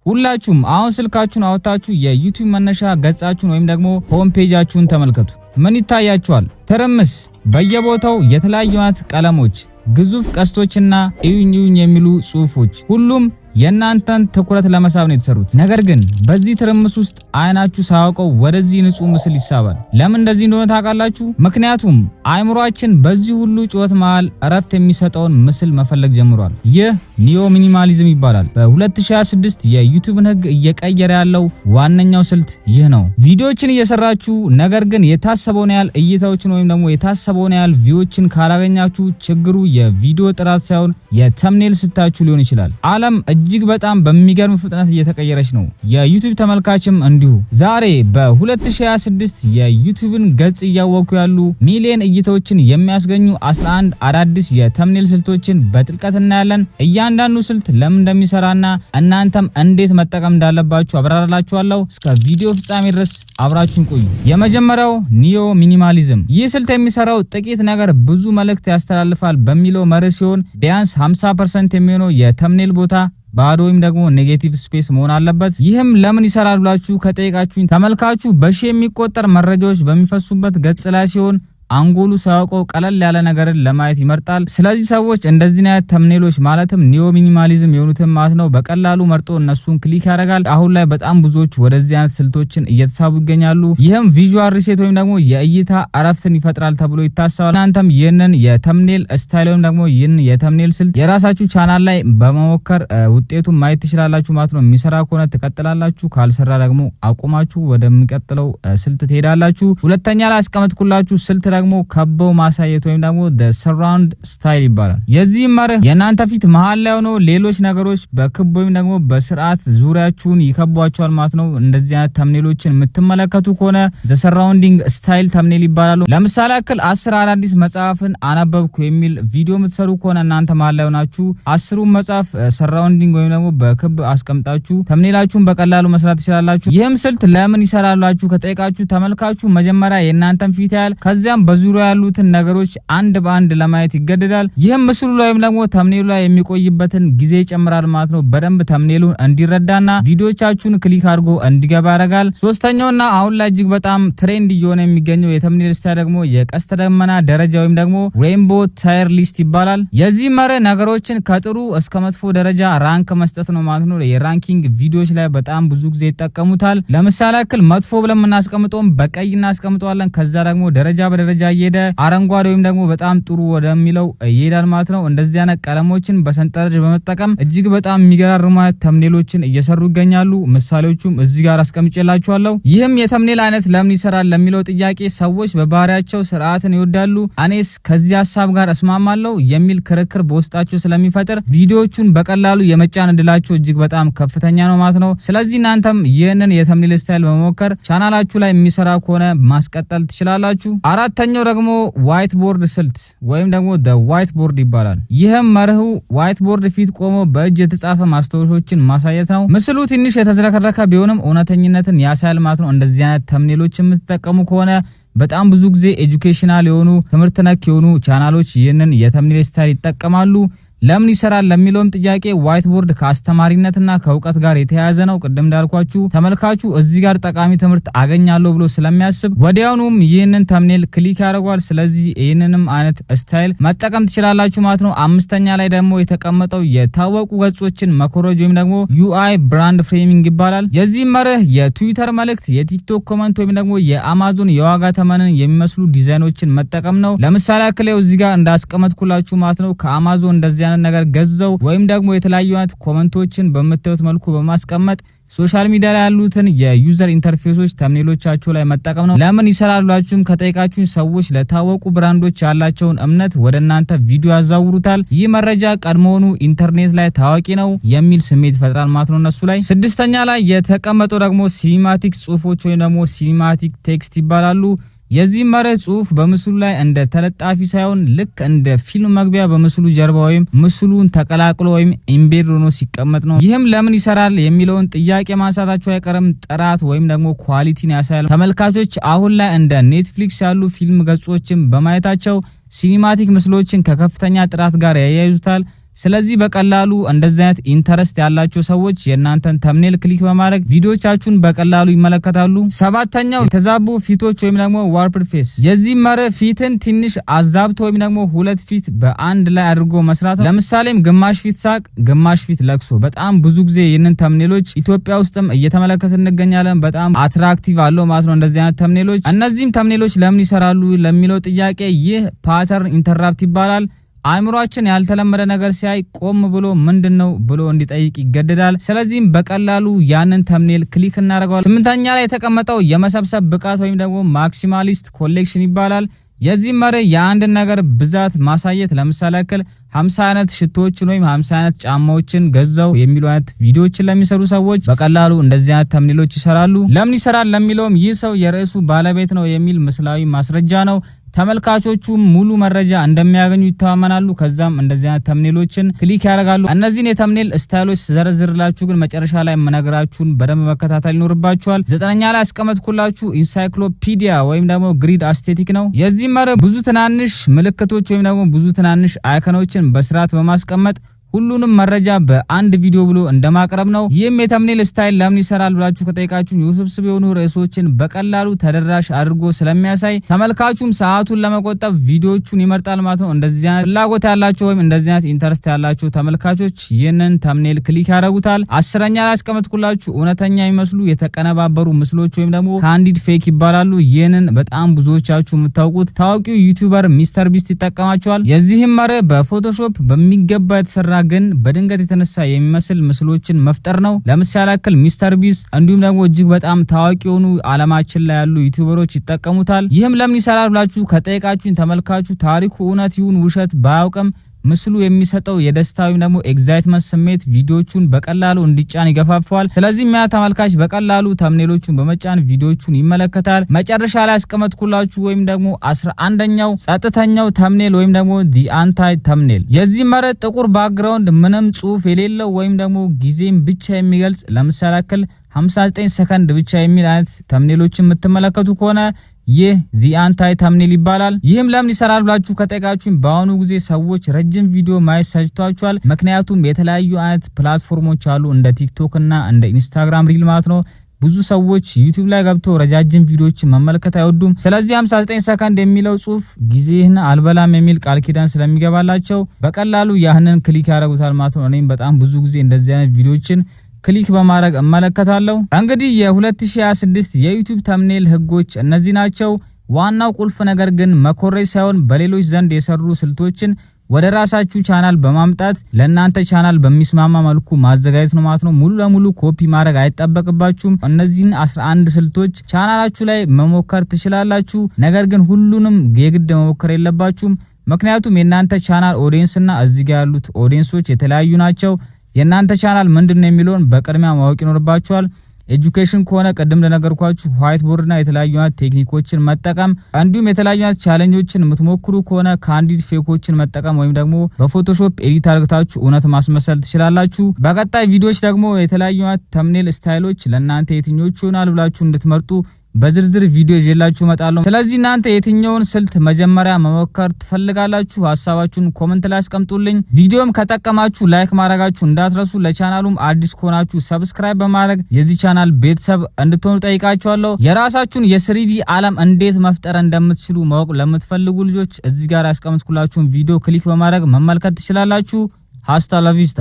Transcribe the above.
ሁላችሁም አሁን ስልካችሁን አውጣችሁ የዩቲዩብ መነሻ ገጻችሁን ወይም ደግሞ ሆም ፔጃችሁን ተመልከቱ። ምን ይታያችኋል? ትርምስ፣ በየቦታው የተለያዩ አይነት ቀለሞች፣ ግዙፍ ቀስቶችና እዩኝ የሚሉ ጽሁፎች፣ ሁሉም የእናንተን ትኩረት ለመሳብ ነው የተሰሩት። ነገር ግን በዚህ ትርምስ ውስጥ አይናችሁ ሳያውቀው ወደዚህ ንጹህ ምስል ይሳባል። ለምን እንደዚህ እንደሆነ ታውቃላችሁ? ምክንያቱም አይምሮአችን በዚህ ሁሉ ጩኸት መሃል እረፍት የሚሰጠውን ምስል መፈለግ ጀምሯል። ይህ ኒዮ ሚኒማሊዝም ይባላል። በ2026 የዩቲዩብን ህግ እየቀየረ ያለው ዋነኛው ስልት ይህ ነው። ቪዲዮዎችን እየሰራችሁ ነገር ግን የታሰበውን ያህል እይታዎችን ወይም ደግሞ የታሰበውን ያህል ቪዎችን ካላገኛችሁ ችግሩ የቪዲዮ ጥራት ሳይሆን የተምኔል ስታችሁ ሊሆን ይችላል። ዓለም እጅግ በጣም በሚገርም ፍጥነት እየተቀየረች ነው። የዩቲዩብ ተመልካችም እንዲሁ። ዛሬ በ2026 የዩቲዩብን ገጽ እያወኩ ያሉ ሚሊዮን እይታዎችን የሚያስገኙ 11 አዳዲስ የተምኔል ስልቶችን በጥልቀት እናያለን። እያንዳንዱ ስልት ለምን እንደሚሰራና እናንተም እንዴት መጠቀም እንዳለባችሁ አብራራላችኋለሁ። እስከ ቪዲዮ ፍጻሜ ድረስ አብራችሁን ቆዩ። የመጀመሪያው ኒዮ ሚኒማሊዝም። ይህ ስልት የሚሰራው ጥቂት ነገር ብዙ መልእክት ያስተላልፋል በሚለው መርህ ሲሆን ቢያንስ 50% የሚሆነው የተምኔል ቦታ ባዶ ወይም ደግሞ ኔጌቲቭ ስፔስ መሆን አለበት። ይህም ለምን ይሰራል ብላችሁ ከጠየቃችሁኝ ተመልካቹ በሺ የሚቆጠር መረጃዎች በሚፈሱበት ገጽ ላይ ሲሆን አንጎሉ ሳያውቀው ቀለል ያለ ነገርን ለማየት ይመርጣል። ስለዚህ ሰዎች እንደዚህ አይነት ተምኔሎች ማለትም ኒዮ ሚኒማሊዝም የሆኑትን ማለት ነው በቀላሉ መርጦ እነሱን ክሊክ ያደርጋል። አሁን ላይ በጣም ብዙዎች ወደዚህ አይነት ስልቶችን እየተሳቡ ይገኛሉ። ይህም ቪዥዋል ሪሴት ወይም ደግሞ የእይታ እረፍትን ይፈጥራል ተብሎ ይታሰባል። እናንተም ይህንን የተምኔል ስታይል ወይም ደግሞ ይህን የተምኔል ስልት የራሳችሁ ቻናል ላይ በመሞከር ውጤቱን ማየት ትችላላችሁ ማለት ነው። የሚሰራ ከሆነ ትቀጥላላችሁ፣ ካልሰራ ደግሞ አቁማችሁ ወደሚቀጥለው ስልት ትሄዳላችሁ። ሁለተኛ ላይ አስቀመጥኩላችሁ ስልት ደግሞ ከበው ማሳየት ወይም ደግሞ the surround style ይባላል። የዚህ መርህ የናንተ ፊት መሃል ላይ ሆኖ ሌሎች ነገሮች በክብ ወይም ደግሞ በስርዓት ዙሪያችሁን ይከቧቸዋል ማለት ነው። እንደዚህ አይነት ተምኔሎችን የምትመለከቱ ከሆነ the surrounding style ተምኔል ይባላሉ። ለምሳሌ ያክል 10 አዳዲስ መጽሐፍን አነበብኩ የሚል ቪዲዮ የምትሰሩ ከሆነ እናንተ መሃል ላይ ሆናችሁ 10ሩን መጽሐፍ surrounding ወይም ደግሞ በክብ አስቀምጣችሁ ተምኔላችሁን በቀላሉ መስራት ትችላላችሁ። ይህም ስልት ለምን ይሰራላችሁ ከጠየቃችሁ ተመልካቹ መጀመሪያ የናንተን ፊት ያያል፣ ከዚያም በዙሪያ ያሉትን ነገሮች አንድ በአንድ ለማየት ይገደዳል። ይህም ምስሉ ላይ ወይም ደግሞ ተምኔሉ ላይ የሚቆይበትን ጊዜ ይጨምራል ማለት ነው። በደንብ ተምኔሉን እንዲረዳና ቪዲዮቻችሁን ክሊክ አድርጎ እንዲገባ ያደርጋል። ሶስተኛውና አሁን ላይ እጅግ በጣም ትሬንድ እየሆነ የሚገኘው የተምኔል ስታይል ደግሞ የቀስተ ደመና ደረጃ ወይም ደግሞ ሬንቦ ታየር ሊስት ይባላል። የዚህ መርህ ነገሮችን ከጥሩ እስከ መጥፎ ደረጃ ራንክ መስጠት ነው ማለት ነው። የራንኪንግ ቪዲዮዎች ላይ በጣም ብዙ ጊዜ ይጠቀሙታል። ለምሳሌ ያክል መጥፎ ብለን የምናስቀምጠውም በቀይ እናስቀምጠዋለን። ከዛ ደግሞ ደረጃ በደረጃ እየሄደ አረንጓዴ ወይም ደግሞ በጣም ጥሩ ወደሚለው ይሄዳል ማለት ነው። እንደዚህ አይነት ቀለሞችን በሰንጠረዥ በመጠቀም እጅግ በጣም የሚገራርሙ ተምኔሎችን እየሰሩ ይገኛሉ። ምሳሌዎቹም እዚህ ጋር አስቀምጬላችኋለሁ። ይህም የተምኔል አይነት ለምን ይሰራል ለሚለው ጥያቄ ሰዎች በባህሪያቸው ስርዓትን ይወዳሉ፣ እኔስ ከዚህ ሐሳብ ጋር እስማማለሁ የሚል ክርክር በውስጣቸው ስለሚፈጥር ቪዲዮዎቹን በቀላሉ የመጫን እድላቸው እጅግ በጣም ከፍተኛ ነው ማለት ነው። ስለዚህ እናንተም ይህንን የተምኔል ስታይል በመሞከር ቻናላችሁ ላይ የሚሰራ ከሆነ ማስቀጠል ትችላላችሁ። አራተኛው ደግሞ ዋይት ቦርድ ስልት ወይም ደግሞ the white board ይባላል። ይህም መርሁ ዋይት ቦርድ ፊት ቆሞ በእጅ የተጻፈ ማስታወሻዎችን ማሳየት ነው። ምስሉ ትንሽ የተዝረከረከ ቢሆንም እውነተኝነትን ያሳያል ማለት ነው። እንደዚህ አይነት ተምኔሎች የምትጠቀሙ ከሆነ በጣም ብዙ ጊዜ ኤጁኬሽናል የሆኑ ትምህርት ነክ የሆኑ ቻናሎች ይህንን የተምኔል ስታይል ይጠቀማሉ። ለምን ይሰራል ለሚለውም ጥያቄ ዋይት ቦርድ ከአስተማሪነትና ከእውቀት ጋር የተያያዘ ነው። ቅድም እንዳልኳችሁ ተመልካቹ እዚህ ጋር ጠቃሚ ትምህርት አገኛለሁ ብሎ ስለሚያስብ ወዲያውኑም ይህንን ተምኔል ክሊክ ያደርጋል። ስለዚህ ይህንንም አይነት ስታይል መጠቀም ትችላላችሁ ማለት ነው። አምስተኛ ላይ ደግሞ የተቀመጠው የታወቁ ገጾችን መኮረጅ ወይም ደግሞ ዩአይ ብራንድ ፍሬሚንግ ይባላል። የዚህ መርህ የትዊተር መልእክት፣ የቲክቶክ ኮመንት ወይም ደግሞ የአማዞን የዋጋ ተመንን የሚመስሉ ዲዛይኖችን መጠቀም ነው። ለምሳሌ ያክል እዚህ ጋር እንዳስቀመጥኩላችሁ ማለት ነው ከአማዞን እንደዚህ ነገር ገዘው ወይም ደግሞ የተለያዩ አይነት ኮመንቶችን በመታየት መልኩ በማስቀመጥ ሶሻል ሚዲያ ላይ ያሉትን የዩዘር ኢንተርፌሶች ተምኔሎቻቸው ላይ መጠቀም ነው። ለምን ይሰራላችሁም ከጠይቃችሁኝ ሰዎች ለታወቁ ብራንዶች ያላቸውን እምነት ወደ እናንተ ቪዲዮ ያዛውሩታል። ይህ መረጃ ቀድሞውኑ ኢንተርኔት ላይ ታዋቂ ነው የሚል ስሜት ይፈጥራል ማለት ነው እነሱ ላይ። ስድስተኛ ላይ የተቀመጠው ደግሞ ሲኒማቲክ ጽሁፎች ወይም ደግሞ ሲኒማቲክ ቴክስት ይባላሉ። የዚህ መርህ ጽሁፍ በምስሉ ላይ እንደ ተለጣፊ ሳይሆን ልክ እንደ ፊልም መግቢያ በምስሉ ጀርባ ወይም ምስሉን ተቀላቅሎ ወይም ኢምቤድ ሆኖ ሲቀመጥ ነው። ይህም ለምን ይሰራል የሚለውን ጥያቄ ማንሳታቸው አይቀርም። ጥራት ወይም ደግሞ ኳሊቲን ያሳያል። ተመልካቾች አሁን ላይ እንደ ኔትፍሊክስ ያሉ ፊልም ገጾችን በማየታቸው ሲኒማቲክ ምስሎችን ከከፍተኛ ጥራት ጋር ያያይዙታል። ስለዚህ በቀላሉ እንደዚህ አይነት ኢንተረስት ያላቸው ሰዎች የእናንተን ተምኔል ክሊክ በማድረግ ቪዲዮቻችሁን በቀላሉ ይመለከታሉ። ሰባተኛው የተዛቡ ፊቶች ወይም ደግሞ ዋርፕድ ፌስ። የዚህ መርህ ፊትን ትንሽ አዛብቶ ወይም ደግሞ ሁለት ፊት በአንድ ላይ አድርጎ መስራት ነው። ለምሳሌም ግማሽ ፊት ሳቅ፣ ግማሽ ፊት ለቅሶ። በጣም ብዙ ጊዜ ይህንን ተምኔሎች ኢትዮጵያ ውስጥም እየተመለከትን እንገኛለን። በጣም አትራክቲቭ አለው ማለት ነው እንደዚህ አይነት ተምኔሎች። እነዚህም ተምኔሎች ለምን ይሰራሉ ለሚለው ጥያቄ ይህ ፓተርን ኢንተራፕት ይባላል። አእምሮአችን ያልተለመደ ነገር ሲያይ ቆም ብሎ ምንድነው ብሎ እንዲጠይቅ ይገደዳል። ስለዚህም በቀላሉ ያንን ተምኔል ክሊክ እናደርገዋለን። ስምንተኛ ላይ የተቀመጠው የመሰብሰብ ብቃት ወይም ደግሞ ማክሲማሊስት ኮሌክሽን ይባላል። የዚህ መርህ የአንድ ነገር ብዛት ማሳየት። ለምሳሌ ያክል 50 አይነት ሽቶዎችን ወይም 50 አይነት ጫማዎችን ገዛው የሚሉ አይነት ቪዲዮዎችን ለሚሰሩ ሰዎች በቀላሉ እንደዚህ አይነት ተምኔሎች ይሰራሉ። ለምን ይሰራል ለሚለውም ይህ ሰው የርዕሱ ባለቤት ነው የሚል ምስላዊ ማስረጃ ነው። ተመልካቾቹ ሙሉ መረጃ እንደሚያገኙ ይተማመናሉ። ከዛም እንደዚህ አይነት ተምኔሎችን ክሊክ ያደርጋሉ። እነዚህን የተምኔል ስታይሎች ዘርዝርላችሁ ግን መጨረሻ ላይ መነግራችሁን በደንብ መከታተል ይኖርባችኋል። 9ኛ ላይ አስቀመጥኩላችሁ ኢንሳይክሎፒዲያ ወይም ደግሞ ግሪድ አስቴቲክ ነው። የዚህ መርህ ብዙ ትናንሽ ምልክቶች ወይም ደግሞ ብዙ ትናንሽ አይከኖችን በስርዓት በማስቀመጥ ሁሉንም መረጃ በአንድ ቪዲዮ ብሎ እንደማቅረብ ነው። ይህም የተምኔል ስታይል ለምን ይሰራል ብላችሁ ከጠይቃችሁ ውስብስብ የሆኑ ርዕሶችን በቀላሉ ተደራሽ አድርጎ ስለሚያሳይ ተመልካቹም ሰዓቱን ለመቆጠብ ቪዲዮቹን ይመርጣል ማለት ነው። እንደዚህ አይነት ፍላጎት ያላቸው ወይም እንደዚህ አይነት ኢንተረስት ያላቸው ተመልካቾች ይህንን ተምኔል ክሊክ ያደርጉታል። 10ኛ ላይ አስቀመጥኩላችሁ እውነተኛ የሚመስሉ የተቀነባበሩ ምስሎች ወይም ደግሞ ካንዲድ ፌክ ይባላሉ። ይህንን በጣም ብዙዎቻችሁ የምታውቁት ታዋቂው ዩቲዩበር ሚስተር ቢስት ይጠቀማቸዋል። የዚህም መርህ በፎቶሾፕ በሚገባ የተሰራ ግን በድንገት የተነሳ የሚመስል ምስሎችን መፍጠር ነው። ለምሳሌ ያክል ሚስተር ቢስት እንዲሁም ደግሞ እጅግ በጣም ታዋቂ የሆኑ ዓለማችን ላይ ያሉ ዩቲዩበሮች ይጠቀሙታል። ይህም ለምን ይሰራል ብላችሁ ከጠይቃችሁን ተመልካቹ ታሪኩ እውነት ይሁን ውሸት ባያውቅም ምስሉ የሚሰጠው የደስታ ወይም ደግሞ ኤግዛይትመንት ስሜት ቪዲዮቹን በቀላሉ እንዲጫን ይገፋፋዋል። ስለዚህ ያ ተመልካች በቀላሉ ተምኔሎቹን በመጫን ቪዲዮቹን ይመለከታል። መጨረሻ ላይ አስቀመጥኩላችሁ ወይም ደግሞ 11ኛው ጸጥተኛው ተምኔል ወይም ደግሞ ዲ አንታይ ተምኔል። የዚህ መርህ ጥቁር ባክግራውንድ ምንም ጽሁፍ የሌለው ወይም ደግሞ ጊዜም ብቻ የሚገልጽ ለምሳሌ ያክል 59 ሰከንድ ብቻ የሚል አይነት ተምኔሎችን የምትመለከቱ ከሆነ ይህ ዲ አንታይ ተምኔል ይባላል። ይህም ለምን ይሰራል ብላችሁ ከጠይቃችሁን በአሁኑ ጊዜ ሰዎች ረጅም ቪዲዮ ማየት ሰልችቷቸዋል። ምክንያቱም የተለያዩ አይነት ፕላትፎርሞች አሉ እንደ ቲክቶክ እና እንደ ኢንስታግራም ሪል ማለት ነው። ብዙ ሰዎች ዩቲዩብ ላይ ገብተው ረጃጅም ቪዲዮዎችን መመልከት አይወዱም። ስለዚህ 59 ሰከንድ የሚለው ጽሁፍ ጊዜህን አልበላም የሚል ቃል ኪዳን ስለሚገባላቸው በቀላሉ ያህንን ክሊክ ያደርጉታል ማለት ነው። እኔም በጣም ብዙ ጊዜ እንደዚህ አይነት ቪዲዮዎችን ክሊክ በማድረግ እመለከታለሁ። እንግዲህ የ2026 የዩቲዩብ ተምኔል ህጎች እነዚህ ናቸው። ዋናው ቁልፍ ነገር ግን መኮረጅ ሳይሆን በሌሎች ዘንድ የሰሩ ስልቶችን ወደ ራሳችሁ ቻናል በማምጣት ለእናንተ ቻናል በሚስማማ መልኩ ማዘጋጀት ነው ማለት ነው። ሙሉ ለሙሉ ኮፒ ማድረግ አይጠበቅባችሁም። እነዚህን 11 ስልቶች ቻናላችሁ ላይ መሞከር ትችላላችሁ። ነገር ግን ሁሉንም የግድ መሞከር የለባችሁም። ምክንያቱም የእናንተ ቻናል ኦዲየንስ እና እዚህ ጋር ያሉት ኦዲየንሶች የተለያዩ ናቸው። የእናንተ ቻናል ምንድነው የሚለውን በቅድሚያ ማወቅ ይኖርባችኋል። ኤጁኬሽን ከሆነ ቅድም እንደነገርኳችሁ ዋይት ቦርድና የተለያዩ አይነት ቴክኒኮችን መጠቀም፣ እንዲሁም የተለያዩ አይነት ቻሌንጆችን የምትሞክሩ ከሆነ ካንዲድ ፌኮችን መጠቀም ወይም ደግሞ በፎቶሾፕ ኤዲት አድርጋችሁ እውነት ማስመሰል ትችላላችሁ። በቀጣይ ቪዲዮዎች ደግሞ የተለያዩ አይነት ተምኔል ስታይሎች ለእናንተ የትኞቹ ይሆናል ብላችሁ እንድትመርጡ በዝርዝር ቪዲዮ ይዤላችሁ እመጣለሁ። ስለዚህ እናንተ የትኛውን ስልት መጀመሪያ መሞከር ትፈልጋላችሁ? ሐሳባችሁን ኮሜንት ላይ አስቀምጡልኝ። ቪዲዮም ከጠቀማችሁ ላይክ ማድረጋችሁ እንዳትረሱ። ለቻናሉም አዲስ ከሆናችሁ ሰብስክራይብ በማድረግ የዚህ ቻናል ቤተሰብ እንድትሆኑ ጠይቃችኋለሁ። የራሳችሁን የስሪዲ ዓለም እንዴት መፍጠር እንደምትችሉ ማወቅ ለምትፈልጉ ልጆች እዚህ ጋር ያስቀምጥኩላችሁን ቪዲዮ ክሊክ በማድረግ መመልከት ትችላላችሁ። ሃስታ ላቪስታ